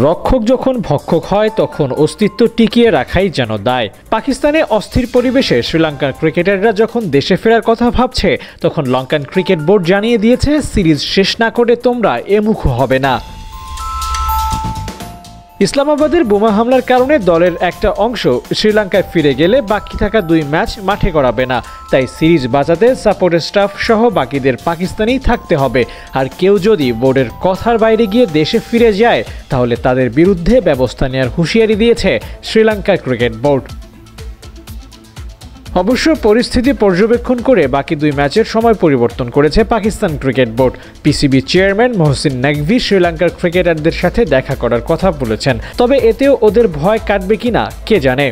রক্ষক যখন ভক্ষক হয় তখন অস্তিত্ব টিকিয়ে রাখাই যেন দায়। পাকিস্তানে অস্থির পরিবেশে শ্রীলঙ্কার ক্রিকেটাররা যখন দেশে ফেরার কথা ভাবছে তখন লঙ্কান ক্রিকেট বোর্ড জানিয়ে দিয়েছে সিরিজ শেষ না করে তোমরা এমুখ হবে না। ইসলামাবাদের বোমা হামলার কারণে দলের একটা অংশ শ্রীলঙ্কায় ফিরে গেলে বাকি থাকা 2 ম্যাচ মাঠে গড়াবে না, তাই সিরিজ বাঁচাতে সাপোর্টের স্টাফ সহ বাকিদের পাকিস্তানেই থাকতে হবে। আর কেউ যদি বোর্ডের কথার বাইরে গিয়ে দেশে ফিরে যায় তাহলে তাদের বিরুদ্ধে ব্যবস্থা নেওয়ার হুঁশিয়ারি দিয়েছে শ্রীলঙ্কা ক্রিকেট বোর্ড। অবশ্য পরিস্থিতি পর্যবেক্ষণ করে বাকি 2 ম্যাচের সময় পরিবর্তন করেছে Pakistan cricket board. PCB chairman Mohsin Naqvi শ্রীলঙ্কার ক্রিকেটারদের সাথে দেখা করার কথা বলেছেন, তবে এতেও ওদের ভয় কাটবে কিনা কে জানে।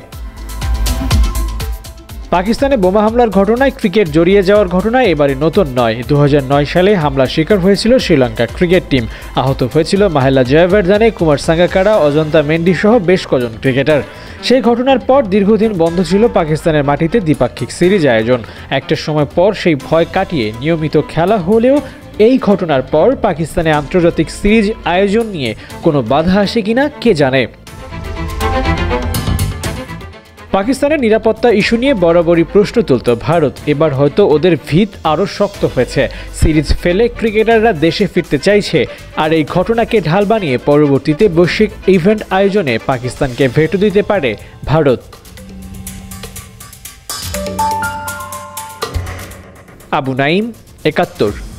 পাকিস্তানে বোমা হামলার ঘটনায় ক্রিকেট জড়িয়ে যাওয়ার ঘটনা এবারে নতুন নয়। 2009 সালে হামলার শিকার হয়েছিল শ্রীলঙ্কা ক্রিকেট টিম। আহত হয়েছিল মাহেলা জয়াবর্ধনে, কুমার সাঙ্গাকারা, অজন্তা মেন্ডি সহ বেশ কজন ক্রিকেটার। সেই ঘটনার পর দীর্ঘদিন বন্ধ ছিল পাকিস্তানের মাটিতে দ্বিপাক্ষিক সিরিজ আয়োজন। একটা সময় পর সেই ভয় কাটিয়ে নিয়মিত খেলা হলেও এই ঘটনার পর পাকিস্তানে আন্তর্জাতিক সিরিজ আয়োজন নিয়ে কোনো বাধা আসে কিনা কে জানে। পাকিস্তানের নিরাপত্তা ইস্যু নিয়ে বরাবরই প্রশ্ন তুলত ভারত। এবার হয়তো ওদের ভিত আরও শক্ত হয়েছে। সিরিজ ফেলে ক্রিকেটাররা দেশে ফিরতে চাইছে, আর এই ঘটনাকে ঢাল বানিয়ে পরবর্তীতে বৈশ্বিক ইভেন্ট আয়োজনে পাকিস্তানকে ভেটো দিতে পারে ভারত। আবু নাইম, ৭১।